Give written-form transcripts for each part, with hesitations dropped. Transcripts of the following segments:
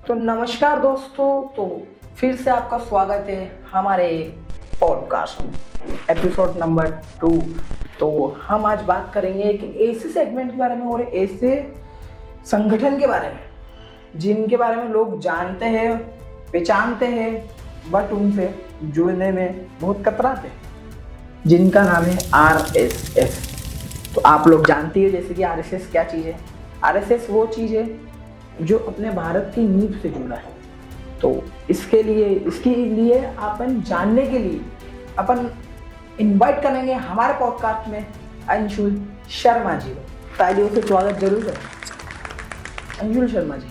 तो नमस्कार दोस्तों, तो फिर से आपका स्वागत है हमारे पॉडकास्ट एपिसोड नंबर 2। तो हम आज बात करेंगे एक ऐसे सेगमेंट के बारे में और ऐसे संगठन के बारे में जिनके बारे में लोग जानते हैं, पहचानते हैं, बट उनसे जुड़ने में बहुत कतराते हैं, जिनका नाम है RSS। तो आप लोग जानती है जैसे कि RSS क्या चीज़ है। RSS वो चीज़ है जो अपने भारत की नींव से जुड़ा है। तो इसके लिए अपन जानने के लिए अपन इनवाइट करेंगे हमारे पॉडकास्ट में अंशुल शर्मा जी को। तालियों से स्वागत जरूर करें अंशुल शर्मा जी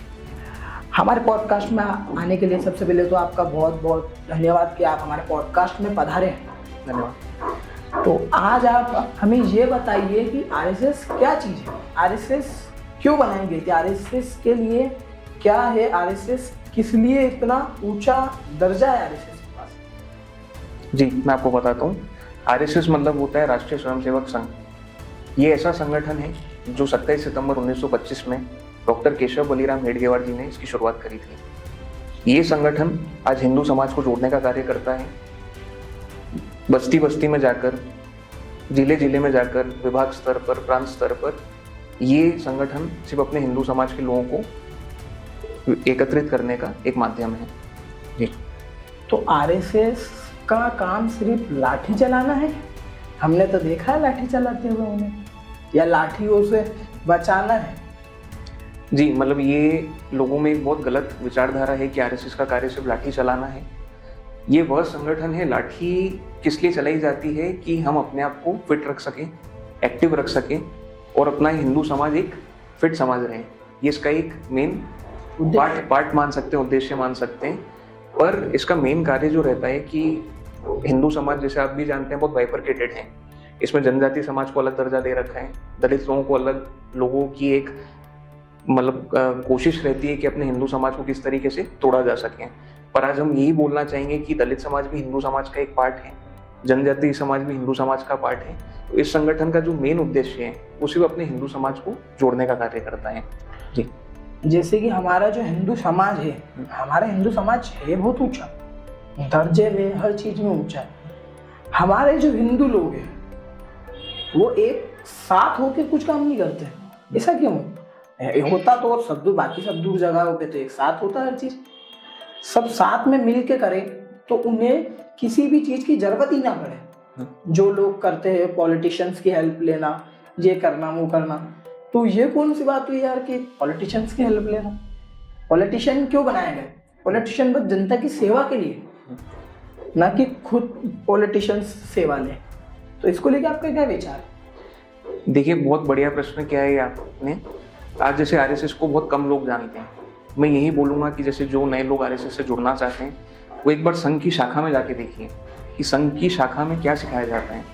हमारे पॉडकास्ट में आने के लिए। सबसे पहले तो आपका बहुत बहुत धन्यवाद कि आप हमारे पॉडकास्ट में पधारे हैं। धन्यवाद। तो आज आप हमें ये बताइए कि RSS क्या चीज़ है, RSS क्यों बनाई गई थी, RSS के लिए क्या है, RSS किस लिए इतना ऊंचा दर्जा है RSS के पास। जी, मैं आपको बताता हूँ। RSS मतलब होता है राष्ट्रीय स्वयंसेवक संघ। ये ऐसा संगठन है जो 27 सितंबर 1925 में डॉक्टर केशव बलिराम हेडगेवार जी ने इसकी शुरुआत करी थी। ये संगठन आज हिंदू समाज को जोड़ने का कार्य करता है। बस्ती बस्ती में जाकर, जिले जिले में जाकर, विभाग स्तर पर, प्रांत स्तर पर ये संगठन सिर्फ अपने हिंदू समाज के लोगों को एकत्रित करने का एक माध्यम है। जी। तो RSS का काम सिर्फ लाठी चलाना है? हमने तो देखा है लाठी चलाते हुए उन्हें, या लाठियों से बचाना है? जी, मतलब ये लोगों में एक बहुत गलत विचारधारा है कि RSS का कार्य सिर्फ लाठी चलाना है। ये वह संगठन है, लाठी किस लिए चलाई जाती है कि हम अपने आप को फिट रख सकें, एक्टिव रख सकें और अपना हिंदू समाज एक फिट समाज रहे। ये इसका एक मेन पार्ट मान सकते हैं, उद्देश्य मान सकते हैं। पर इसका मेन कार्य जो रहता है कि हिंदू समाज, जैसे आप भी जानते हैं, बहुत बाइफरकेटेड है। इसमें जनजाति समाज को अलग दर्जा दे रखा है, दलित लोगों को अलग, लोगों की एक मतलब कोशिश रहती है कि अपने हिंदू समाज को किस तरीके से तोड़ा जा सके। पर आज हम यही बोलना चाहेंगे कि दलित समाज भी हिंदू समाज का एक पार्ट है, जनजाति समाज भी हिंदू समाज का पार्ट है। तो इस संगठन का जो मेन उद्देश्य है वो सिर्फ अपने हिंदू समाज को जोड़ने का कार्य करता है। जी। जैसे कि हमारा जो हिंदू समाज है, हमारा हिंदू समाज है बहुत ऊंचा, दर्जे में, हर चीज में ऊंचा है। हमारे जो हिंदू लोग हैं वो एक साथ होकर कुछ काम नहीं करते। ऐसा क्यों होता? तो सब बाकी सब दूर जगहों पे तो एक साथ होता है, हर चीज सब साथ में मिल के करें तो उन्हें किसी भी चीज की जरूरत ही ना पड़े। जो लोग करते हैं पॉलिटिशियंस की हेल्प लेना, ये करना वो करना, तो ये कौन सी बात हुई यार कि पॉलिटिशियंस की हेल्प लेना? पॉलिटिशियन क्यों बनाया गया? पॉलिटिशियन बस जनता की सेवा के लिए, ना कि खुद पॉलिटिशियंस सेवा लें। तो इसको लेके आपका क्या विचार है? देखिए, बहुत बढ़िया प्रश्न किया है आपने। आज जैसे RSS को बहुत कम लोग जानते हैं। मैं यही बोलूँगा कि जैसे जो नए लोग RSS से जुड़ना चाहते हैं वो एक बार संघ की शाखा में जाके देखिए कि संघ की शाखा में क्या सिखाया जाता है।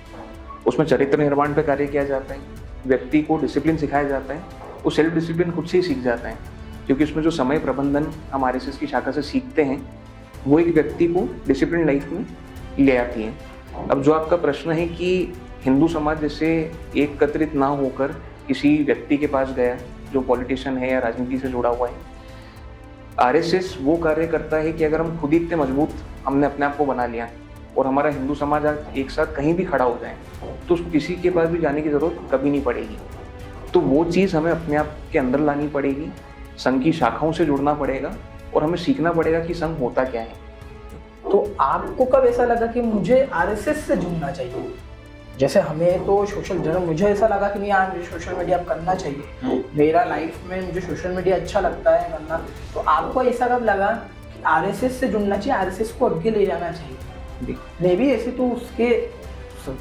उसमें चरित्र निर्माण पे कार्य किया जाता है, व्यक्ति को डिसिप्लिन सिखाया जाता है, वो सेल्फ डिसिप्लिन खुद से ही सीख जाता है। क्योंकि उसमें जो समय प्रबंधन हम RSS की शाखा से सीखते हैं वो एक व्यक्ति को डिसिप्लिन लाइफ में ले आती है। अब जो आपका प्रश्न है कि हिंदू समाज जैसे एकत्रित ना होकर किसी व्यक्ति के पास गया जो पॉलिटिशियन है या राजनीति से जुड़ा हुआ है, RSS वो कार्य करता है कि अगर हम खुद ही इतने मजबूत हमने अपने आप को बना लिया और हमारा हिंदू समाज आज एक साथ कहीं भी खड़ा हो जाए तो उसको किसी के पास भी जाने की जरूरत कभी नहीं पड़ेगी। तो वो चीज़ हमें अपने आप के अंदर लानी पड़ेगी, संघ की शाखाओं से जुड़ना पड़ेगा और हमें सीखना पड़ेगा कि संघ होता क्या है। तो आपको कब ऐसा लगा कि मुझे RSS से जुड़ना चाहिए? जैसे हमें तो सोशल जर्नल, मुझे ऐसा लगा कि नहीं यार मुझे सोशल मीडिया करना चाहिए, मेरा लाइफ में मुझे सोशल मीडिया अच्छा लगता है करना। तो आपको ऐसा कब लगा कि RSS से जुड़ना चाहिए, RSS को आगे ले जाना चाहिए? मैं भी ऐसे तो उसके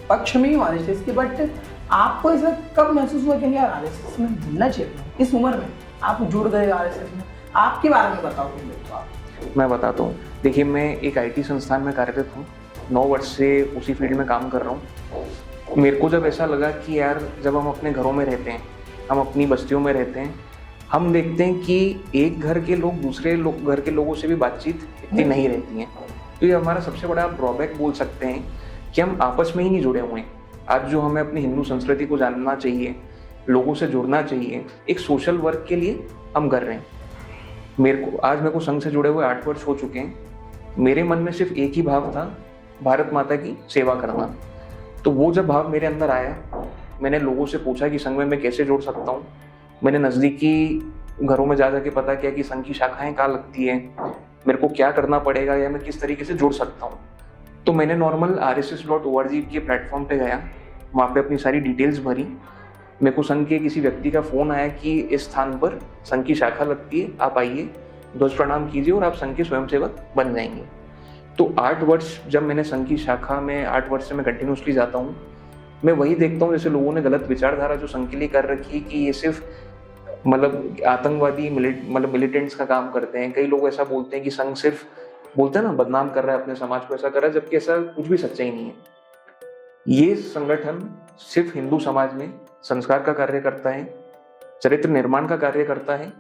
पक्ष में ही हूँ RSS के, बट आपको ऐसा कब महसूस हुआ कि यार RSS में जुड़ना चाहिए? इस उम्र में आप जुड़ गए RSS में, आपके बारे में बताओ। तो आप मैं बताता हूँ। देखिए, मैं एक IT संस्थान में कार्यरत हूँ, 9 वर्ष से उसी फील्ड में काम कर रहा हूँ। मेरे को जब ऐसा लगा कि यार जब हम अपने घरों में रहते हैं, हम अपनी बस्तियों में रहते हैं, हम देखते हैं कि एक घर के लोग दूसरे घर के लोगों से भी बातचीत इतनी नहीं रहती है। तो ये हमारा सबसे बड़ा ड्रॉबैक बोल सकते हैं कि हम आपस में ही नहीं जुड़े हुए हैं। आज जो हमें अपनी हिंदू संस्कृति को जानना चाहिए, लोगों से जुड़ना चाहिए, एक सोशल वर्क के लिए हम कर रहे हैं। मेरे को संघ से जुड़े हुए 8 वर्ष हो चुके हैं। मेरे मन में सिर्फ एक ही भाव था, भारत माता की सेवा करना। तो वो जब भाव मेरे अंदर आया, मैंने लोगों से पूछा कि संघ में मैं कैसे जुड़ सकता हूँ। मैंने नज़दीकी घरों में जा जाके पता किया कि संघ की शाखाएं कहाँ लगती हैं, मेरे को क्या करना पड़ेगा या मैं किस तरीके से जुड़ सकता हूँ। तो मैंने नॉर्मल rss.org के प्लेटफॉर्म पे गया, वहाँ पे अपनी सारी डिटेल्स भरी। मेरे को संघ के किसी व्यक्ति का फ़ोन आया कि इस स्थान पर संघ की शाखा लगती है, आप आइए, ध्वज प्रणाम कीजिए और आप संघ के स्वयंसेवक बन जाएंगे। तो 8 वर्ष जब मैंने संघ की शाखा में 8 वर्ष से मैं कंटिन्यूसली जाता हूँ, मैं वही देखता हूँ जैसे लोगों ने गलत विचारधारा जो संघ के लिए कर रखी है कि ये सिर्फ मतलब आतंकवादी मिलिटेंट्स का काम करते हैं। कई लोग ऐसा बोलते हैं कि संघ सिर्फ बोलते हैं ना बदनाम कर रहा है अपने समाज को, ऐसा कर रहा है, जबकि ऐसा कुछ भी सच्चाई नहीं है। ये संगठन सिर्फ हिंदू समाज में संस्कार का कार्य करता है, चरित्र निर्माण का कार्य करता है,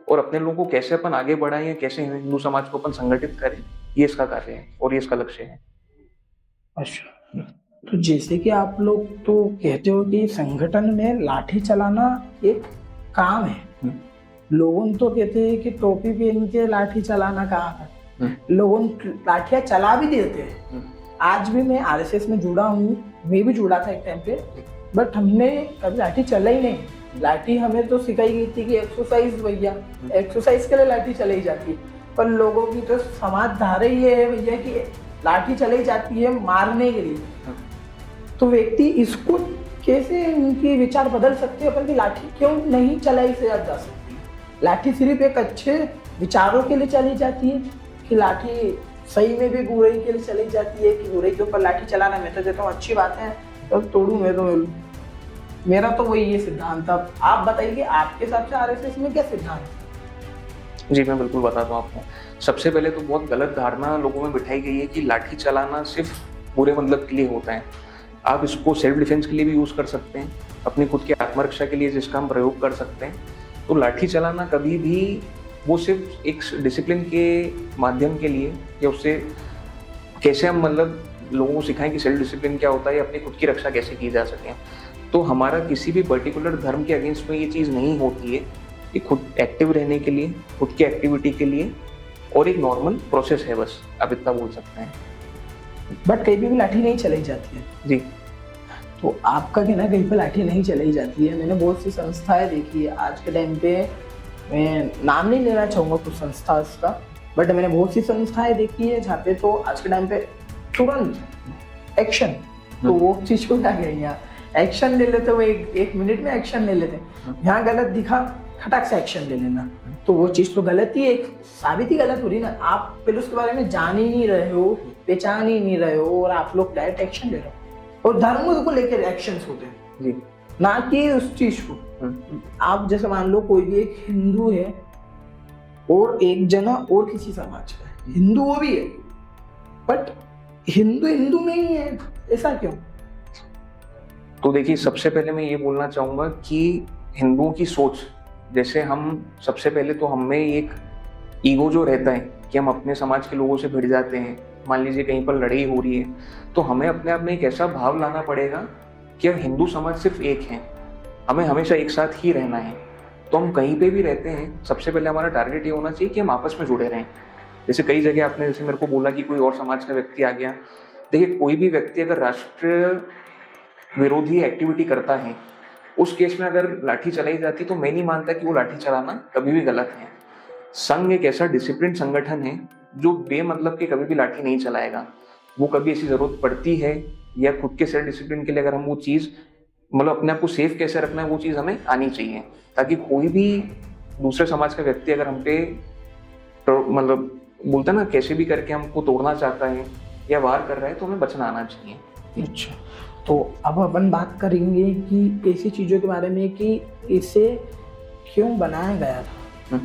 और अपने लोगों को कैसे अपन आगे बढ़ाएं या कैसे हिंदू समाज को अपन संगठित करें, ये इसका कार्य है और ये इसका लक्ष्य है। अच्छा, तो जैसे कि आप लोग तो कहते हो कि संगठन में लाठी चलाना एक काम है। लोगों तो कहते हैं कि टोपी पहन के लाठी चलाना काम है, लोगों लाठियां चला भी देते हैं। आज भी मैं आरएसएस में जुड़ा हूँ, मैं भी जुड़ा था एक टाइम पे, बट हमने कभी लाठी चला ही नहीं। लाठी हमें तो सिखाई गई थी कि एक्सरसाइज भैया, एक्सरसाइज के लिए लाठी चलाई जाती है, पर लोगों की तो समाज धारा ये है भैया कि लाठी चलाई जाती है मारने के लिए। तो व्यक्ति इसको कैसे उनके विचार बदल सकते हैं अपन की लाठी क्यों नहीं चलाई से जा सकती? लाठी सिर्फ एक अच्छे विचारों के लिए चली जाती है कि लाठी सही में भी बुराई के लिए चली जाती है कि बुराई के ऊपर लाठी चलाना? मैं तो कहता हूँ अच्छी बात है, तो तोड़ू मैं तो मेरा तो वही ये सिद्धांत था। आप बताइए आपके हिसाब से आरएसएस में क्या सिद्धांत है? जी मैं बिल्कुल बताता हूँ आपको। सबसे पहले तो बहुत गलत धारणा लोगों में बिठाई गई है कि लाठी चलाना सिर्फ बुरे मतलब के लिए होता है। आप इसको सेल्फ डिफेंस के लिए भी यूज़ कर सकते हैं, अपनी खुद की आत्मरक्षा के लिए जिसका हम प्रयोग कर सकते हैं। तो लाठी चलाना कभी भी वो सिर्फ एक डिसिप्लिन के माध्यम के लिए, या उससे कैसे हम मतलब लोगों को सिखाएं कि सेल्फ डिसिप्लिन क्या होता है, अपनी खुद की रक्षा कैसे की जा सके। तो हमारा किसी भी पर्टिकुलर धर्म के अगेंस्ट में ये चीज़ नहीं होती है। ये खुद एक्टिव रहने के लिए, खुद की एक्टिविटी के लिए, और एक नॉर्मल प्रोसेस है, बस आप इतना बोल सकते हैं। बट कहीं भी लाठी नहीं चलाई जाती है जी। तो आपका कहना कहीं पर लाठी नहीं चलाई जाती है। मैंने बहुत सी संस्थाएं देखी है आज के टाइम पे, मैं नाम नहीं लेना चाहूँगा कुछ संस्था का, बट मैंने बहुत सी संस्थाएं देखी है जहाँ पे तो आज के टाइम पे तुरंत एक्शन, तो वो चीज़ को क्या कहेंगे आप, एक्शन ले लेते, वो एक मिनट में एक्शन ले लेते। यहाँ गलत दिखा, खटक से एक्शन ले लेना, तो वो चीज़ तो गलत ही, एक साबित ही गलत हो रही ना। आप पहले उसके बारे में जान ही नहीं रहे हो, पहचान ही नहीं रहे हो, और आप लोग डायरेक्ट एक्शन ले रहे हो। और धर्म को लेकर एक्शंस होते हैं जी, ना कि उस चीज़ को। आप जैसे मान लो कोई भी एक हिंदू है और एक जना और किसी समाज का है, हिंदू वो भी है, बट हिंदू हिंदू में ही है, ऐसा क्यों? तो देखिए सबसे पहले मैं ये बोलना चाहूँगा कि हिंदुओं की सोच, जैसे हम सबसे पहले तो हमें एक ईगो जो रहता है कि हम अपने समाज के लोगों से भिड़ जाते हैं। मान लीजिए कहीं पर लड़ाई हो रही है, तो हमें अपने आप में एक ऐसा भाव लाना पड़ेगा कि हम हिंदू समाज सिर्फ एक हैं, हमें हमेशा एक साथ ही रहना है। तो हम कहीं पे भी रहते हैं, सबसे पहले हमारा टारगेट ये होना चाहिए कि हम आपस में जुड़े रहें। जैसे कई जगह आपने जैसे मेरे को बोला कि कोई और समाज का व्यक्ति आ गया, देखिए कोई भी व्यक्ति अगर राष्ट्र विरोधी एक्टिविटी करता है, उस केस में अगर लाठी चलाई जाती तो मैं नहीं मानता कि वो लाठी चलाना कभी भी गलत है। संघ एक ऐसा डिसिप्लिन संगठन है जो बेमतलब के कभी भी लाठी नहीं चलाएगा। वो कभी ऐसी जरूरत पड़ती है या खुद के सेल्फ डिसिप्लिन के लिए अगर हम वो चीज़ मतलब अपने आप को सेफ कैसे रखना है, वो चीज़ हमें आनी चाहिए, ताकि कोई भी दूसरे समाज का व्यक्ति अगर हम पे मतलब बोलते ना कैसे भी करके हमको तोड़ना चाहता है या वार कर रहा है, तो हमें बचना आना चाहिए। अच्छा, तो अब अपन बात करेंगे कि ऐसी चीज़ों के बारे में कि इसे क्यों बनाया गया था।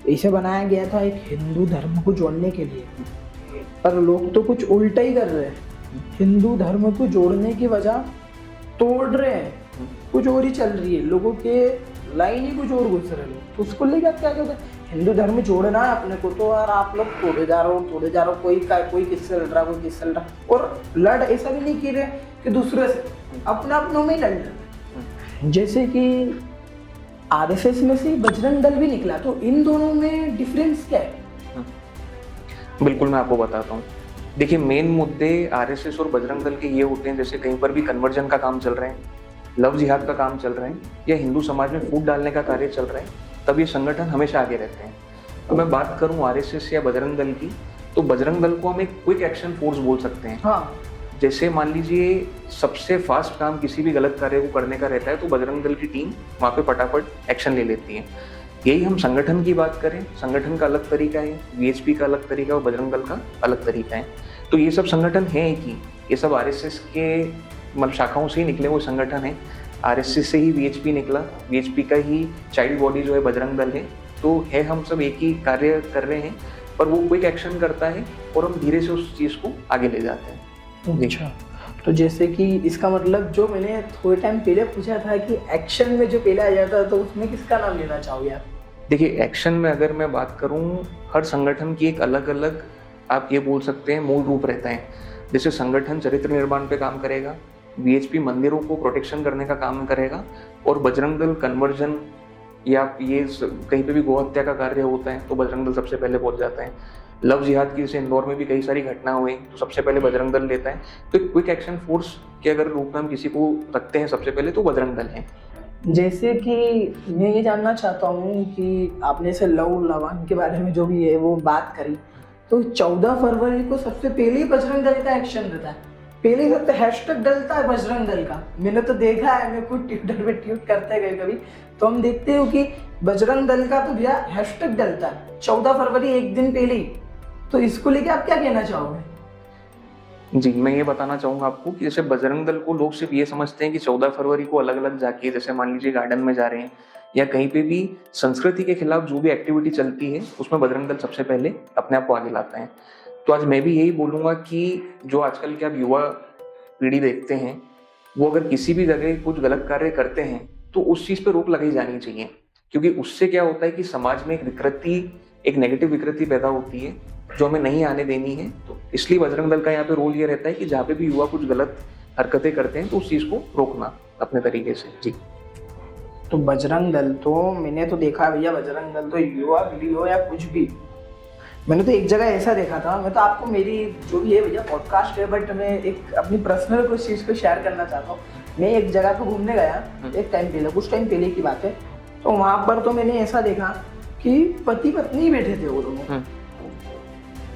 इसे बनाया गया था एक हिंदू धर्म को जोड़ने के लिए, पर लोग तो कुछ उल्टा ही कर रहे हैं। हिंदू धर्म को जोड़ने की वजह तोड़ रहे हैं, कुछ और ही चल रही है, लोगों के लाइन ही कुछ और घुस रहे लोग। तो उसको लेकर क्या कहते हैं, हिंदू धर्म जोड़ना है अपने को, तो यार आप लोग तोड़े जा रहे हो, कोई किससे लड़ रहा, कोई किससे लड़ रहा, और लड़ ऐसा भी नहीं की रहे कि दूसरे से, अपने अपनों में ही लड़ रहे। जैसे कि आरएसएस में से बजरंग दल भी निकला, तो इन दोनों में डिफरेंस क्या है? बिल्कुल मैं आपको बताता हूँ। देखिए, मेन मुद्दे आरएसएस और बजरंग दल के ये होते हैं, जैसे कहीं पर भी कन्वर्जन का काम चल रहा है, लव जिहाद का काम चल रहा है, या हिंदू समाज में फूट डालने का कार्य चल रहा है, तब ये संगठन हमेशा आगे रहते हैं। तो मैं बात करूँ आरएसएस या बजरंग दल की, तो बजरंग दल को हम एक क्विक एक्शन फोर्स बोल सकते हैं। हाँ, जैसे मान लीजिए सबसे फास्ट काम किसी भी गलत कार्य को करने का रहता है, तो बजरंग दल की टीम वहाँ पे फटाफट एक्शन ले लेती है। यही हम संगठन की बात करें, संगठन का अलग तरीका है, वीएचपी का अलग तरीका है और बजरंग दल का अलग तरीका है। तो ये सब संगठन है कि ये सब आरएसएस के मतलब शाखाओं से ही निकले हुए संगठन है। आरएसएस से ही वीएचपी निकला, वीएचपी का ही चाइल्ड बॉडी जो है बजरंग दल है। तो है हम सब एक ही कार्य कर रहे हैं, पर वो क्विक एक्शन करता है और हम धीरे से उस चीज़ को आगे ले जाते हैं। अच्छा, तो जैसे कि इसका मतलब जो मैंने थोड़े टाइम पहले पूछा था कि एक्शन में जो पहले आ जाता है, तो उसमें किसका नाम लेना चाहोगे आप? देखिए, एक्शन में अगर मैं बात करूं, हर संगठन की एक अलग अलग आप ये बोल सकते हैं मूल रूप रहता है। जैसे संगठन चरित्र निर्माण पे काम करेगा, वीएचपी मंदिरों को प्रोटेक्शन करने का काम करेगा, और बजरंग दल कन्वर्जन या ये कहीं पे भी गोहत्या का कार्य होता है तो बजरंग दल सबसे पहले पहुंच जाता है। लव जिहाद की जैसे इंदौर में भी कई सारी घटना हुई तो सबसे पहले बजरंग दल लेता है। तो क्विक एक्शन फोर्स के अगर रूप में हम किसी को रखते हैं सबसे पहले, तो बजरंग दल है। जैसे कि मैं ये जानना चाहता हूँ कि आपने से लव लवान के बारे में जो भी है वो बात करी, तो 14 फरवरी को सबसे पहले ही बजरंग दल का एक्शन रहता है, पहले सबसे हैशटैग डलता है बजरंग दल का। मैंने तो देखा है, मैं खुद ट्विटर पे ट्वीट करते हैं कभी कभी, तो हम देखते हो कि बजरंग दल का तो भैया हैशटैग डलता है 14 फरवरी एक दिन पहले ही। तो इसको लेके आप क्या कहना चाहोगे? जी, मैं ये बताना चाहूँगा आपको कि जैसे बजरंग दल को लोग सिर्फ ये समझते हैं कि 14 फरवरी को अलग अलग जाके, जैसे मान लीजिए गार्डन में जा रहे हैं या कहीं पे भी संस्कृति के खिलाफ जो भी एक्टिविटी चलती है उसमें बजरंग दल सबसे पहले अपने आप को आगे लाता है। तो आज मैं भी यही बोलूँगा कि जो आजकल के आप युवा पीढ़ी देखते हैं, वो अगर किसी भी जगह कुछ गलत कार्य करते हैं तो उस चीज़ पर रोक लगाई जानी चाहिए, क्योंकि उससे क्या होता है कि समाज में एक विकृति, एक नेगेटिव विकृति पैदा होती है जो हमें नहीं आने देनी है। तो इसलिए बजरंग दल का यहाँ पे रोल ये रहता है कि जहाँ पे भी युवा कुछ गलत हरकतें करते हैं तो उस चीज़ को रोकना अपने तरीके से। जी, तो बजरंग दल तो मैंने तो देखा भैया, बजरंग दल तो युवा पीढ़ी हो या कुछ भी, मैंने तो एक जगह ऐसा देखा था। मैं तो आपको मेरी जो भी है भैया पॉडकास्ट है, बट मैं एक अपनी पर्सनल कुछ चीज़ को शेयर करना चाहता हूँ। मैं एक जगह पे घूमने गया एक टाइम पहले, कुछ टाइम पहले की बात है, तो वहाँ पर तो मैंने ऐसा देखा कि पति पत्नी बैठे थे वो दोनों,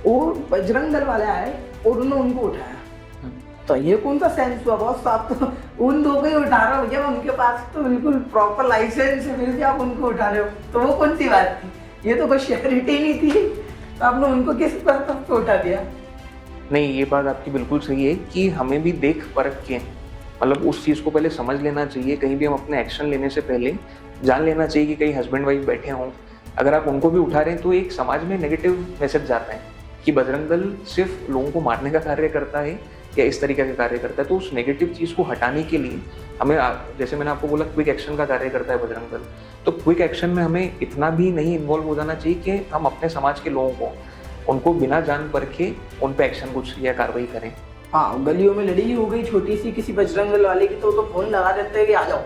और बजरंग दल वाले आए और उन्होंने उनको उठाया। तो ये कौन सा सेंस हुआ बॉस? आप तो उन दो को ही उठा रहे हो भैया, उनके पास तो बिल्कुल प्रॉपर लाइसेंस है, फिर भी आप उनको उठा रहे हो, तो वो कौन सी बात थी? ये तो कोई शेयरिटी नहीं थी, तो आपने उनको किस पर्पस पे उठा दिया? नहीं, ये बात आपकी बिल्कुल सही है कि हमें भी देख परख के, मतलब उस चीज़ को पहले समझ लेना चाहिए। कहीं भी हम अपने एक्शन लेने से पहले जान लेना चाहिए कि कहीं हस्बैंड वाइफ बैठे हों, अगर आप उनको भी उठा रहे हैं तो एक समाज में नेगेटिव मैसेज जाता है कि बजरंग दल सिर्फ लोगों को मारने का कार्य करता है या इस तरीके का कार्य करता है। तो उस नेगेटिव चीज़ को हटाने के लिए हमें, जैसे मैंने आपको बोला, क्विक एक्शन का कार्य करता है बजरंग दल। तो क्विक एक्शन में हमें इतना भी नहीं इन्वॉल्व हो जाना चाहिए कि हम अपने समाज के लोगों को, उनको बिना जान परखे उन पे एक्शन कुछ या कार्रवाई करें। हाँ, गलियों में लड़ी हो गई छोटी सी किसी बजरंग दल वाले की, तो फोन लगा देते हैं कि आ जाओ,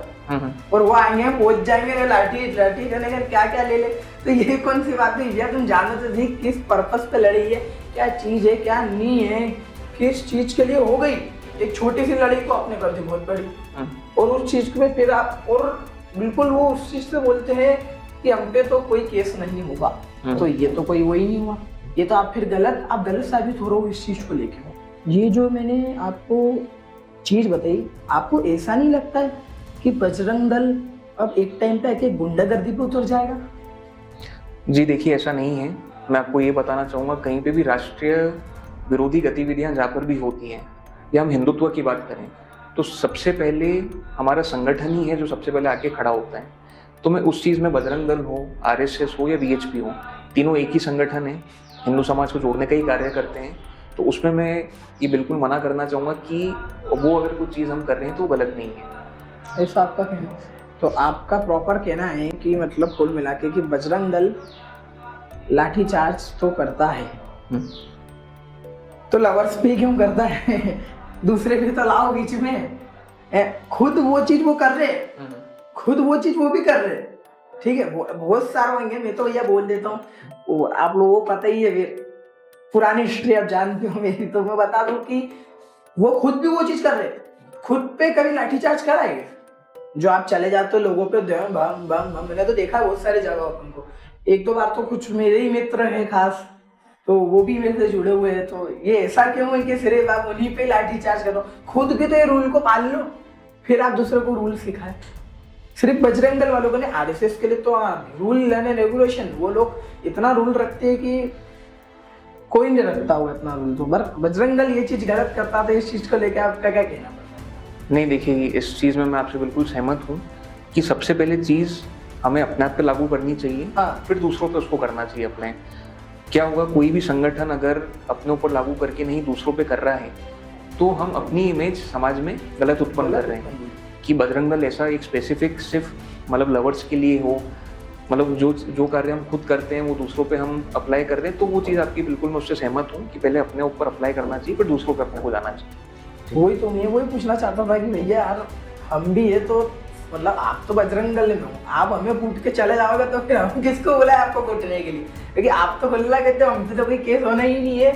और वो आएंगे, पहुंच जाएंगे, लाठी चलेगा, क्या क्या ले ले। तो ये कौन सी बात है भैया? तुम जानो तो सही किस पर्पस पे लड़ी है, क्या चीज है क्या नहीं है, किस चीज के लिए हो गई। एक छोटी सी लड़ाई को आपने कर दी बहुत बड़ी, और उस चीज में फिर आप, और बिल्कुल वो उस चीज से बोलते हैं कि हम पे तो कोई केस नहीं होगा। तो ये तो कोई वही नहीं हुआ, ये तो आप फिर आप गलत साबित हो रहे हो इस चीज को लेके। ये जो मैंने आपको चीज बताई, आपको ऐसा नहीं लगता है कि बजरंग दल अब एक टाइम पे आके गुंडागर्दी पे उतर जाएगा? जी देखिए, ऐसा नहीं है। मैं आपको ये बताना चाहूँगा, कहीं पे भी राष्ट्रीय विरोधी गतिविधियां जहाँ पर भी होती हैं, या हम हिंदुत्व की बात करें, तो सबसे पहले हमारा संगठन ही है जो सबसे पहले आके खड़ा होता है। तो मैं उस चीज़ में बजरंग दल हो, आरएसएस हो या वीएचपी हो, तीनों एक ही संगठन है, हिंदू समाज को जोड़ने का ही कार्य करते हैं। तो उसमें मैं ये बिल्कुल मना करना चाहूँगा कि वो अगर कुछ चीज़ हम कर रहे हैं तो गलत नहीं है। ऐसा आपका कहना? तो आपका प्रॉपर कहना है कि मतलब कुल मिला के कि बजरंग दल लाठीचार्ज तो करता है, तो लवर्स पे क्यों करता है? दूसरे पे तो लाओ बीच में। खुद वो चीज वो कर रहे, खुद वो चीज वो भी कर रहे, ठीक है, बहुत सारे होंगे, मैं तो भैया बोल देता हूँ। वो आप लोगों को पता ही है, पुरानी हिस्ट्री आप जानते हो मेरी, तो मैं बता दूं कि वो खुद भी वो चीज कर रहे, खुद पे कभी लाठीचार्ज कराए, जो आप चले जाते हो लोगों पे बम बम बम, मैंने तो देखा बहुत सारे जगह अपन को। एक दो बार तो कुछ मेरे ही मित्र हैं खास, तो वो भी मेरे से जुड़े हुए हैं, तो ये ऐसा क्यों है कि सिर्फ आप उन्हीं पे लाठीचार्ज करो, खुद भी तो ये रूल को मान लो, फिर आप दूसरे को रूल सिखाए। सिर्फ बजरंग दल वालों को नहीं, आरएसएस के लिए तो रूल एंड रेगुलेशन, वो लोग इतना रूल रखते हैं कि कोई नहीं रखता हुआ इतना रूल। तो बजरंग दल ये चीज गलत करता था, इस चीज को लेकर आपका क्या कहना? नहीं देखिए, इस चीज़ में मैं आपसे बिल्कुल सहमत हूँ कि सबसे पहले चीज़ हमें अपने आप पे लागू करनी चाहिए, हाँ। फिर दूसरों पे उसको करना चाहिए अपने। क्या होगा, कोई भी संगठन अगर अपने ऊपर लागू करके नहीं दूसरों पे कर रहा है तो हम अपनी इमेज समाज में गलत उत्पन्न कर रहे हैं कि बजरंग दल ऐसा एक स्पेसिफिक सिर्फ मतलब लवर्स के लिए हो, मतलब जो कार्य हम खुद करते हैं वो दूसरों पे हम अप्लाई कर रहे हैं, तो वो चीज़ आपकी बिल्कुल मैं उससे सहमत हूँ कि पहले अपने ऊपर अप्लाई करना चाहिए, फिर दूसरों पे अपने को जाना चाहिए। वही तो मैं वही पूछना चाहता था कि भैया यार हम भी है, तो मतलब आप तो बजरंग दल में हो, आप हमें कूट के चले जाओगे तो फिर हम किसको बोला आपको कूटने के लिए? क्योंकि आप तो खुल्ला कहते हो हमसे तो कोई केस होना ही नहीं है,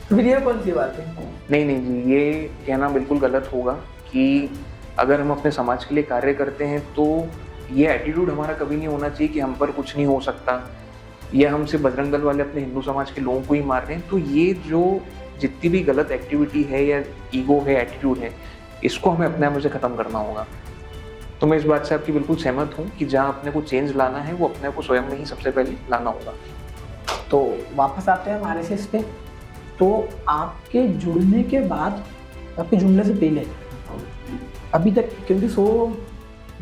फिर ये कौन सी बात है? नहीं जी, ये कहना बिल्कुल गलत होगा कि अगर हम अपने समाज के लिए कार्य करते हैं तो ये एटीट्यूड हमारा कभी नहीं होना चाहिए कि हम पर कुछ नहीं हो सकता, या हम सिर्फ बजरंग दल वाले अपने हिंदू समाज के लोगों को ही मार रहे हैं। तो ये जो जितनी भी गलत एक्टिविटी है या ईगो है, एटीट्यूड है, इसको हमें अपने आप में से ख़त्म करना होगा। तो मैं इस बात से आपकी बिल्कुल सहमत हूँ कि जहाँ अपने को चेंज लाना है वो अपने को स्वयं में ही सबसे पहले लाना होगा। तो वापस आते हैं हमारे से पे, तो आपके जुड़ने के बाद, आपके जुड़ने से पहले अभी तक, क्योंकि 100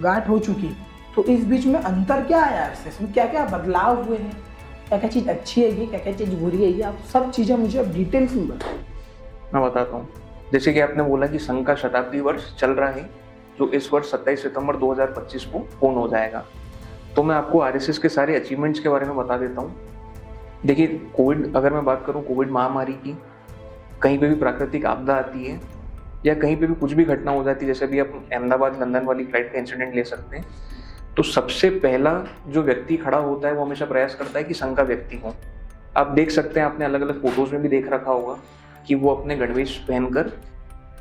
गांठ हो चुकी, तो इस बीच में अंतर क्या आया है, इसमें क्या क्या बदलाव हुए हैं, क्या क्या चीज़ अच्छी है, क्या क्या चीज़ बुरी है, ये आप सब चीज़ें मुझे अब डिटेल्स में बताएं। मैं बताता हूँ। जैसे कि आपने बोला कि संघ का शताब्दी वर्ष चल रहा है, जो इस वर्ष 27 सितंबर 2025 को पूर्ण हो जाएगा। तो मैं आपको आरएसएस के सारे अचीवमेंट्स के बारे में बता देता हूँ। देखिए, कोविड, अगर मैं बात करूँ कोविड महामारी की, कहीं पे भी प्राकृतिक आपदा आती है या कहीं पे भी कुछ भी घटना हो जाती है, जैसे अभी आप अहमदाबाद लंदन वाली फ्लाइट का इंसिडेंट ले सकते हैं, तो सबसे पहला जो व्यक्ति खड़ा होता है वो हमेशा प्रयास करता है कि संघ का व्यक्ति हो। आप देख सकते हैं, आपने अलग अलग फोटोज में भी देख रखा होगा कि वो अपने गणवेश पहनकर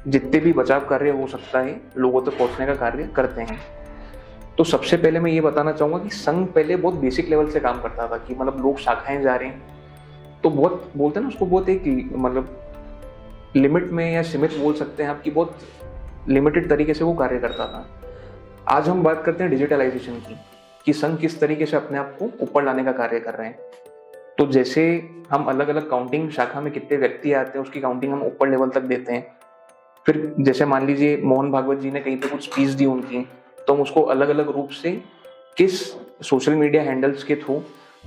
जितने भी बचाव कार्य हो सकता है लोगों तक पहुंचने का कार्य करते हैं। तो सबसे पहले मैं ये बताना चाहूँगा कि संघ पहले बहुत बेसिक लेवल से काम करता था कि मतलब लोग शाखाएं जा रहे हैं तो बहुत बोलते हैं ना उसको, बहुत एक मतलब लिमिट में या सीमित बोल सकते हैं आपकी, बहुत लिमिटेड तरीके से वो कार्य करता था। आज हम बात करते हैं डिजिटलाइजेशन की, कि संघ किस तरीके से अपने आप को ऊपर लाने का कार्य कर रहे हैं। तो जैसे हम अलग अलग काउंटिंग शाखा में कितने व्यक्ति आते हैं उसकी काउंटिंग हम ऊपर लेवल तक देते हैं। फिर जैसे मान लीजिए मोहन भागवत जी ने कहीं पे कुछ स्पीच दी उनकी, तो हम उसको अलग अलग रूप से किस सोशल मीडिया हैंडल्स के थ्रू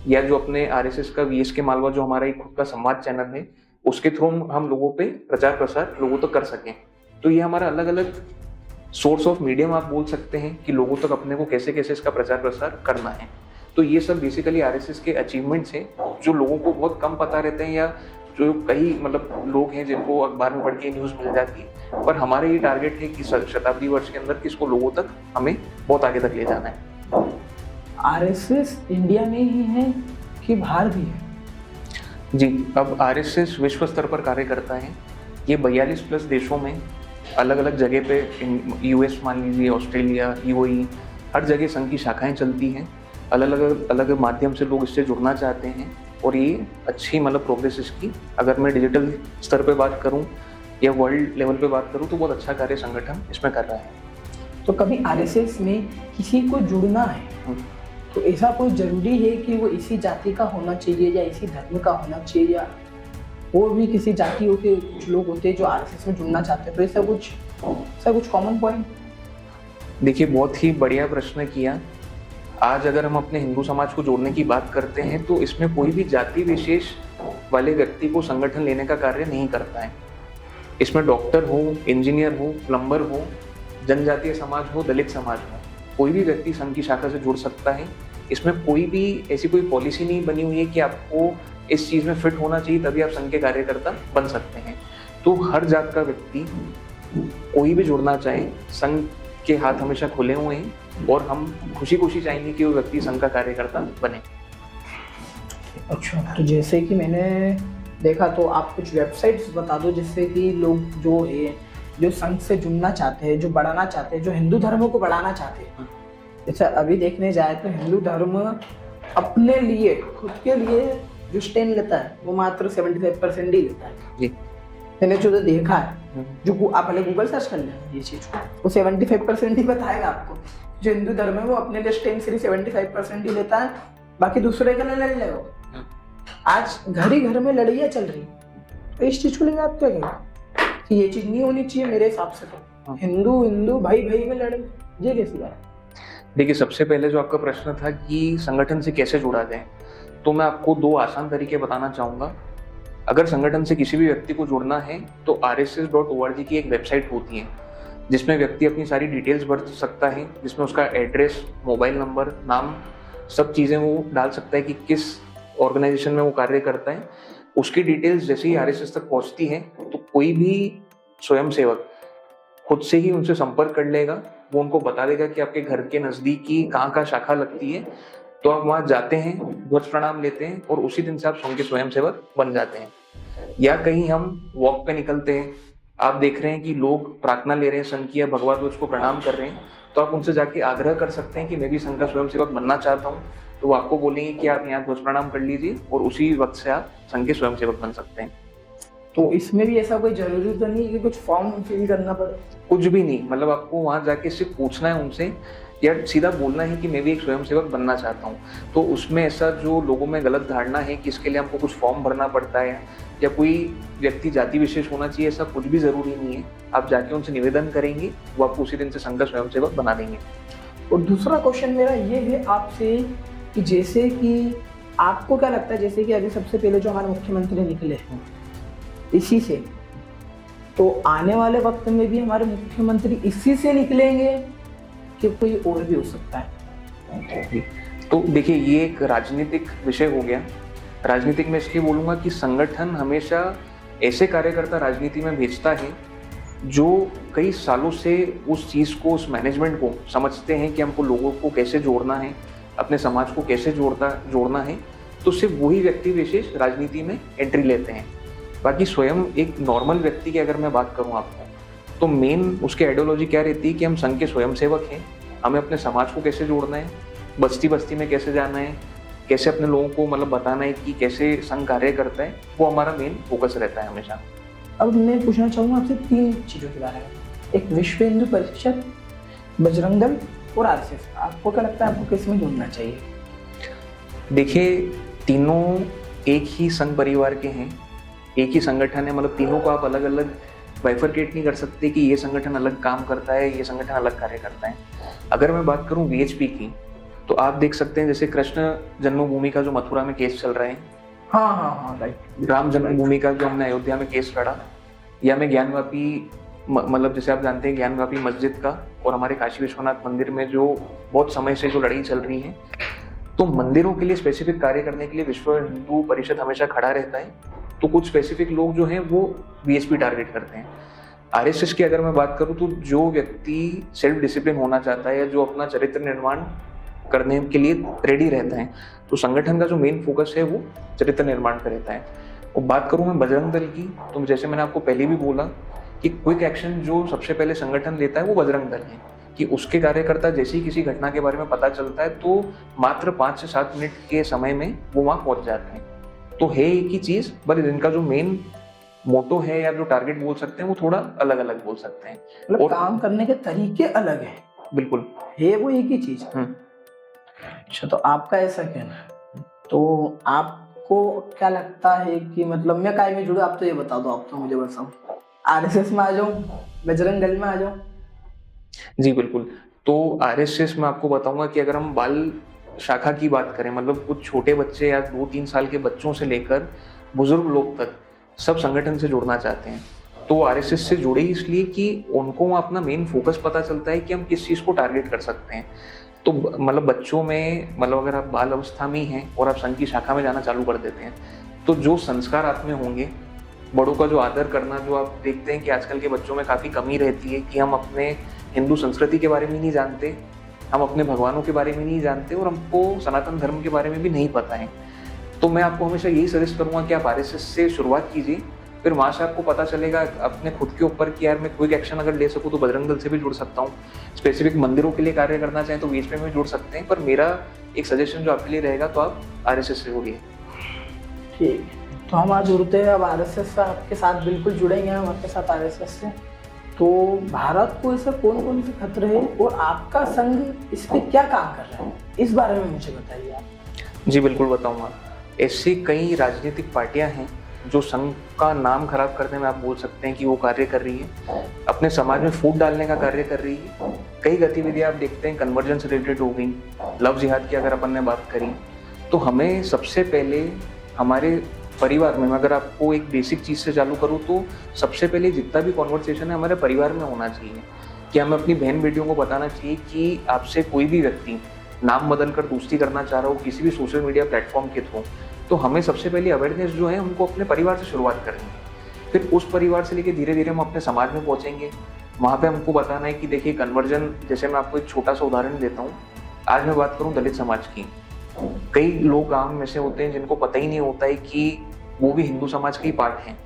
या जो अपने आरएसएस का वीएसके मालवा जो हमारा एक खुद का संवाद चैनल है उसके थ्रू हम लोगों पे प्रचार प्रसार लोगों तक कर सकें। तो ये हमारा अलग अलग सोर्स ऑफ मीडियम आप बोल सकते हैं कि लोगों तक अपने को कैसे कैसे इसका प्रचार प्रसार करना है। तो ये सब बेसिकली आरएसएस के अचीवमेंट्स हैं जो लोगों को बहुत कम पता रहते हैं, या जो कई मतलब लोग हैं जिनको अखबार में पढ़ के न्यूज़ मिल जाती है। पर हमारा ये टारगेट है कि शताब्दी वर्ष के अंदर कि इसको लोगों तक हमें बहुत आगे तक ले जाना है। आरएसएस इंडिया में ही है कि बाहर भी है? जी, अब आरएसएस विश्व स्तर पर कार्य करता है। ये 42 प्लस देशों में अलग अलग जगह पे, यूएस मान लीजिए, ऑस्ट्रेलिया, यूएई, हर जगह संघ की शाखाएं चलती हैं। अलग अलग माध्यम से लोग इससे जुड़ना चाहते हैं और ये अच्छी मतलब प्रोग्रेस इसकी, अगर मैं डिजिटल स्तर पे बात करूं या वर्ल्ड लेवल पे बात करूं तो बहुत अच्छा कार्य संगठन इसमें कर रहा है। तो कभी आरएसएस में किसी को जुड़ना है तो ऐसा कोई जरूरी है कि वो इसी जाति का होना चाहिए या इसी धर्म का होना चाहिए, या और भी किसी जातियों के कुछ लोग होते हैं जो आरएसएस में जुड़ना चाहते हैं, तो ऐसा कुछ कॉमन पॉइंट? देखिए, बहुत ही बढ़िया प्रश्न किया। आज अगर हम अपने हिंदू समाज को जोड़ने की बात करते हैं तो इसमें कोई भी जाति विशेष वाले व्यक्ति को संगठन लेने का कार्य नहीं करता है। इसमें डॉक्टर हो, इंजीनियर हो, प्लम्बर हो, जनजातीय समाज हो, दलित समाज हो, कोई भी व्यक्ति संघ की शाखा से जुड़ सकता है। इसमें कोई भी ऐसी कोई पॉलिसी नहीं बनी हुई है कि आपको इस चीज़ में फिट होना चाहिए तभी आप संघ के कार्यकर्ता बन सकते हैं। तो हर जात का व्यक्ति कोई भी जुड़ना चाहे, संघ के हाथ हमेशा खुले हुए हैं और हम खुशी खुशी चाहेंगे कि वो व्यक्ति संघ का कार्यकर्ता बने। अच्छा, तो जैसे कि मैंने देखा, तो आप कुछ वेबसाइट्स बता दो जिससे कि लोग जो है, जो संघ से जुड़ना चाहते हैं, जो बढ़ाना चाहते हैं, जो हिंदू धर्म को बढ़ाना चाहते हैं। जैसे अभी देखने जाए तो हिंदू धर्म अपने लिए, खुद के लिए जो स्टैंड लेता है वो मात्र 75% ही लेता है जी। मैंने जो देखा है, जो आप पहले गूगल सर्च कर लेना ये चीज को, वो 75% ही बताएगा आपको। जो हिंदू धर्म है वो अपने लिए स्टैंड सिर्फ 75% ही लेता है, बाकी दूसरे के लिए लड़ लेगा। आज घर ही घर में लड़ाइयाँ चल रही, तो इस चीज को लेकर आप क्या कहेंगे कि ये चीज नहीं होनी चाहिए? मेरे हिसाब से तो हिंदू हिंदू भाई भाई में लड़े, ये कैसी बात? देखिए, सबसे पहले जो आपका प्रश्न था कि संगठन से कैसे जुड़ा जाए, तो मैं आपको 2 आसान तरीके बताना चाहूँगा। अगर संगठन से किसी भी व्यक्ति को जुड़ना है तो rss.org की एक वेबसाइट होती है जिसमें व्यक्ति अपनी सारी डिटेल्स भर सकता है, जिसमें उसका एड्रेस, मोबाइल नंबर, नाम, सब चीज़ें वो डाल सकता है कि किस ऑर्गेनाइजेशन में वो कार्य करता है। उसकी डिटेल्स जैसे ही RSS तक पहुँचती है तो कोई भी स्वयंसेवक खुद से ही उनसे संपर्क कर लेगा। वो उनको बता देगा कि आपके घर के नज़दीकी कहाँ शाखा लगती है, तो आप वहाँ जाते हैं, ध्वज प्रणाम लेते हैं और उसी दिन से आप संघ के स्वयंसेवक बन जाते हैं। या कहीं हम वॉक पे निकलते हैं, आप देख रहे हैं कि लोग प्रार्थना ले रहे हैं संघ की या भगवा ध्वज को प्रणाम कर रहे हैं, तो आप उनसे जाके आग्रह कर सकते हैं कि मैं भी संघ का स्वयंसेवक बनना चाहता हूँ। तो वो आपको बोलेंगे कि आप यहाँ ध्वज प्रणाम कर लीजिए और उसी वक्त से आप संघ के स्वयंसेवक बन सकते हैं। तो इसमें भी ऐसा कोई जरूरी तो नहीं कि कुछ फॉर्म फिल करना पड़े? कुछ भी नहीं, मतलब आपको वहाँ जाके सिर्फ पूछना है उनसे या सीधा बोलना है कि मैं भी एक स्वयंसेवक बनना चाहता हूँ। तो उसमें ऐसा जो लोगों में गलत धारणा है कि इसके लिए हमको कुछ फॉर्म भरना पड़ता है या कोई व्यक्ति जाति विशेष होना चाहिए, ऐसा कुछ भी जरूरी नहीं है। आप जाके उनसे निवेदन करेंगे, वो आपको उसी दिन से संघ का स्वयंसेवक बना देंगे। और दूसरा क्वेश्चन मेरा ये है आपसे कि जैसे कि आपको क्या लगता है, जैसे कि अभी सबसे पहले जो हमारे मुख्यमंत्री निकले हैं इसी से, तो आने वाले वक्त में भी हमारे मुख्यमंत्री इसी से निकलेंगे कि कोई और भी हो सकता है? तो देखिए, ये एक राजनीतिक विषय हो गया। राजनीतिक में इसलिए बोलूँगा कि संगठन हमेशा ऐसे कार्यकर्ता राजनीति में भेजता है जो कई सालों से उस चीज़ को, उस मैनेजमेंट को समझते हैं कि हमको लोगों को कैसे जोड़ना है, अपने समाज को कैसे जोड़ना है। तो सिर्फ वही व्यक्ति विशेष राजनीति में एंट्री लेते हैं। बाकी स्वयं एक नॉर्मल व्यक्ति की अगर मैं बात करूं आपको, तो मेन उसकी आइडियोलॉजी क्या रहती है कि हम संघ के स्वयंसेवक हैं, हमें अपने समाज को कैसे जोड़ना है, बस्ती बस्ती में कैसे जाना है, कैसे अपने लोगों को मतलब बताना है कि कैसे संघ कार्य करता है, वो हमारा मेन फोकस रहता है हमेशा। अब मैं पूछना चाहूँगा आपसे 3 चीज़ों के बारे में, एक विश्व हिंदू परिषद, बजरंग दल और RSS। आपको क्या लगता है आपको किस में जुड़ना चाहिए? देखिए, तीनों एक ही संघ परिवार के हैं, एक ही संगठन है, मतलब तीनों को आप अलग अलग बाइफरकेट नहीं कर सकते कि ये संगठन अलग काम करता है, ये संगठन अलग कार्य करता है। अगर मैं बात करूं VHP की, तो आप देख सकते हैं जैसे कृष्ण जन्मभूमि का जो मथुरा में केस चल रहा है, हाँ राइट, राम जन्मभूमि का जो हमने अयोध्या में केस लड़ा, या मैं ज्ञानवापी, मतलब जैसे आप जानते हैं ज्ञानवापी मस्जिद का और हमारे काशी विश्वनाथ मंदिर में जो बहुत समय से जो लड़ाई चल रही है, तो मंदिरों के लिए स्पेसिफिक कार्य करने के लिए विश्व हिंदू परिषद हमेशा खड़ा रहता है। तो कुछ स्पेसिफिक लोग जो हैं वो VHP टारगेट करते हैं। RSS की अगर मैं बात करूं, तो जो व्यक्ति सेल्फ डिसिप्लिन होना चाहता है या जो अपना चरित्र निर्माण करने के लिए रेडी रहता है, तो संगठन का जो मेन फोकस है वो चरित्र निर्माण का रहता है। और बात करूं मैं बजरंग दल की, तो जैसे मैंने आपको पहले भी बोला कि क्विक एक्शन जो सबसे पहले संगठन लेता है वो बजरंग दल है, कि उसके कार्यकर्ता जैसे ही किसी घटना के बारे में पता चलता है तो मात्र 5 से 7 मिनट के समय में वो वहाँ पहुँच जाते हैं। तो है एक ही चीज़, पर इनका जो मेन मोटो है या जो टारगेट बोल सकते हैं वो थोड़ा अलग अलग बोल सकते हैं, मतलब और काम करने के तरीके अलग हैं। बिल्कुल, है वो एक ही चीज़। अच्छा, तो आपका ऐसा कहना है, तो आपको क्या लगता है कि मतलब मैं काय में जुड़ूं? आप तो ये बता दो, आप तो मुझे बताओ, RSS में आ जाऊं, बजरंग दल में आ जाऊं? जी बिल्कुल। तो RSS में आपको बताऊंगा कि अगर हम बाल शाखा की बात करें, मतलब कुछ छोटे बच्चे या 2-3 साल के बच्चों से लेकर बुजुर्ग लोग तक सब संगठन से जुड़ना चाहते हैं। तो RSS से जुड़े इसलिए कि उनको अपना मेन फोकस पता चलता है कि हम किस चीज़ को टारगेट कर सकते हैं। तो मतलब बच्चों में, मतलब अगर आप बाल अवस्था में ही हैं और आप संघ की शाखा में जाना चालू कर देते हैं, तो जो संस्कार आप में होंगे, बड़ों का जो आदर करना, जो आप देखते हैं कि आजकल के बच्चों में काफ़ी कमी रहती है कि हम अपने हिंदू संस्कृति के बारे में नहीं जानते, हम अपने भगवानों के बारे में नहीं जानते और हमको सनातन धर्म के बारे में भी नहीं पता है। तो मैं आपको हमेशा यही सजेस्ट करूंगा कि आप आरएसएस से शुरुआत कीजिए, फिर वहाँ से आपको पता चलेगा अपने खुद के ऊपर कि यार मैं क्विक एक्शन अगर ले सकूँ तो बजरंग दल से भी जुड़ सकता हूँ, स्पेसिफिक मंदिरों के लिए कार्य करना चाहें तो वीएचपी में जुड़ सकते हैं। पर मेरा एक सजेशन जो आपके लिए रहेगा तो आप आरएसएस से जुड़िए। ठीक, तो हम आज जुड़ते हैं अब आरएसएस से, आपके साथ बिल्कुल जुड़ेंगे हम आपके साथ आरएसएस से। तो भारत को ऐसे कौन कौन से खतरे हैं और आपका संघ इस पर क्या काम कर रहा है, इस बारे में मुझे बताइए आप। जी बिल्कुल बताऊंगा। ऐसी कई राजनीतिक पार्टियां हैं जो संघ का नाम खराब करने में आप बोल सकते हैं कि वो कार्य कर रही है, अपने समाज में फूट डालने का कार्य कर रही है। कई गतिविधियां आप देखते हैं कन्वर्जन से रिलेटेड हो गई, लव जिहाद की अगर अपन ने बात करी, तो हमें सबसे पहले हमारे परिवार में, अगर आपको एक बेसिक चीज़ से चालू करूँ तो सबसे पहले जितना भी कॉन्वर्सेशन है हमारे परिवार में होना चाहिए कि हमें अपनी बहन बेटियों को बताना चाहिए कि आपसे कोई भी व्यक्ति नाम बदल कर दोस्ती करना चाह रहा हो किसी भी सोशल मीडिया प्लेटफॉर्म के थ्रू, तो हमें सबसे पहले अवेयरनेस जो है उनको अपने परिवार से शुरुआत करनी है। फिर उस परिवार से लेकर धीरे धीरे हम अपने समाज में पहुंचेंगे, वहाँ पे हमको बताना है कि देखिए कन्वर्जन, जैसे मैं आपको एक छोटा सा उदाहरण देता हूँ। आज मैं बात करूँ दलित समाज की, कई लोग आम में से होते हैं जिनको पता ही नहीं होता है कि वो भी हिंदू समाज के ही पार्ट हैं।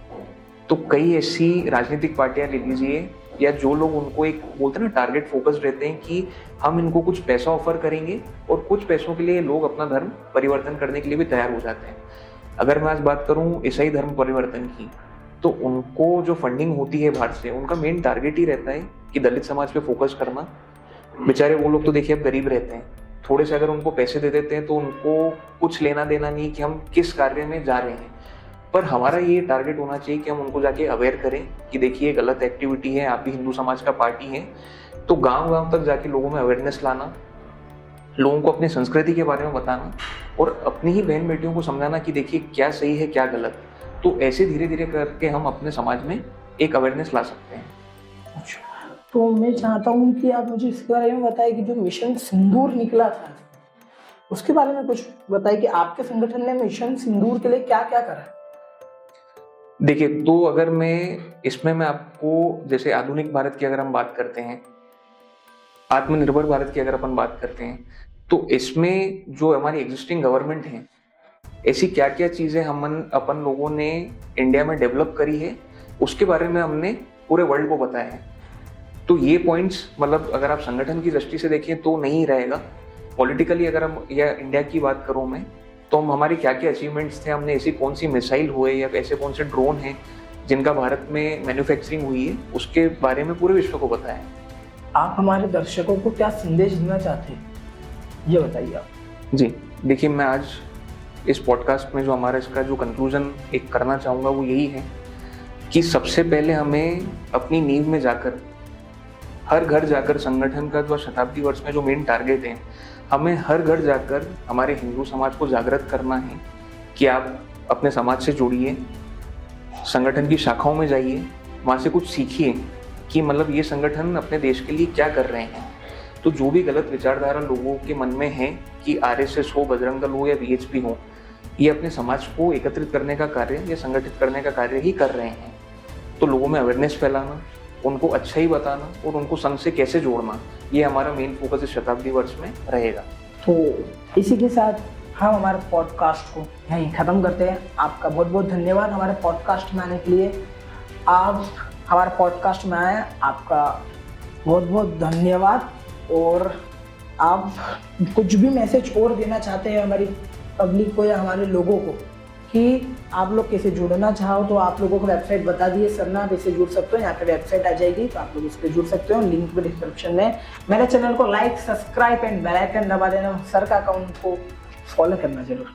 तो कई ऐसी राजनीतिक पार्टियां ले लीजिए या जो लोग उनको एक बोलते हैं ना टारगेट फोकस रहते हैं कि हम इनको कुछ पैसा ऑफर करेंगे और कुछ पैसों के लिए लोग अपना धर्म परिवर्तन करने के लिए भी तैयार हो जाते हैं। अगर मैं आज बात करूं ईसाई धर्म परिवर्तन की, तो उनको जो फंडिंग होती है बाहर से, उनका मेन टारगेट ही रहता है कि दलित समाज पे फोकस करना। बेचारे वो लोग तो देखिए अब गरीब रहते हैं, थोड़े से अगर उनको पैसे दे देते हैं तो उनको कुछ लेना देना नहीं कि हम किस कार्य में जा रहे हैं। पर हमारा ये टारगेट होना चाहिए कि हम उनको जाके अवेयर करें कि देखिए गलत एक्टिविटी है, आप भी हिंदू समाज का पार्टी है। तो गांव गांव तक जाके लोगों में अवेयरनेस लाना, लोगों को अपनी संस्कृति के बारे में बताना और अपनी ही बहन बेटियों को समझाना कि देखिए क्या सही है क्या गलत। तो ऐसे धीरे धीरे करके हम अपने समाज में एक अवेयरनेस ला सकते हैं। अच्छा, तो मैं चाहता हूँ कि आप मुझे इसके बारे में बताएं कि जो मिशन सिंदूर निकला था उसके बारे में कुछ बताइए कि आपके संगठन ने मिशन सिंदूर के लिए क्या क्या करा। देखिए, तो अगर मैं आपको जैसे आधुनिक भारत की अगर हम बात करते हैं, आत्मनिर्भर भारत की अगर अपन बात करते हैं, तो इसमें जो हमारी एग्जिस्टिंग गवर्नमेंट है, ऐसी क्या क्या चीजें अपन लोगों ने इंडिया में डेवलप करी है, उसके बारे में हमने पूरे वर्ल्ड को बताया है। तो ये पॉइंट्स मतलब अगर आप संगठन की दृष्टि से देखें तो नहीं रहेगा। पॉलिटिकली अगर हम या इंडिया की बात करूं मैं, तो हम हमारे क्या क्या अचीवमेंट्स थे, हमने ऐसी कौन सी मिसाइल हुए या ऐसे कौन से ड्रोन हैं जिनका भारत में मैन्युफैक्चरिंग हुई है, उसके बारे में पूरे विश्व को बताया। आप हमारे दर्शकों को क्या संदेश देना चाहते हैं, ये बताइए आप। जी देखिए, मैं आज इस पॉडकास्ट में जो हमारा इसका जो कंक्लूजन एक करना चाहूँगा वो यही है कि सबसे पहले हमें अपनी नींव में जाकर, हर घर जाकर, संगठन का जो शताब्दी वर्ष में जो मेन टारगेट है, हमें हर घर जाकर हमारे हिंदू समाज को जागृत करना है कि आप अपने समाज से जुड़िए, संगठन की शाखाओं में जाइए, वहाँ से कुछ सीखिए कि मतलब ये संगठन अपने देश के लिए क्या कर रहे हैं। तो जो भी गलत विचारधारा लोगों के मन में है कि आरएसएस हो, बजरंग दल हो या वीएचपी हो, ये अपने समाज को एकत्रित करने का कार्य या संगठित करने का कार्य ही कर रहे हैं। तो लोगों में अवेयरनेस फैलाना, उनको अच्छा ही बताना और उनको संघ से कैसे जोड़ना, ये हमारा मेन फोकस इस शताब्दी वर्ष में रहेगा। तो इसी के साथ हम हमारे पॉडकास्ट को यहीं ख़त्म करते हैं। आपका बहुत बहुत धन्यवाद हमारे पॉडकास्ट में आने के लिए। आप हमारे पॉडकास्ट में आए, आपका बहुत बहुत धन्यवाद। और आप कुछ भी मैसेज और देना चाहते हैं हमारी पब्लिक को या हमारे लोगों को कि आप लोग कैसे जुड़ना चाहो, तो आप लोगों को वेबसाइट बता दिए सर ना, आप इससे जुड़ सकते हो। यहाँ पे वेबसाइट आ जाएगी, तो आप लोग इस पर जुड़ सकते हो, लिंक भी डिस्क्रिप्शन में। मेरे चैनल को like, subscribe and bell icon दबा देना। सर का अकाउंट को फॉलो करना जरूर।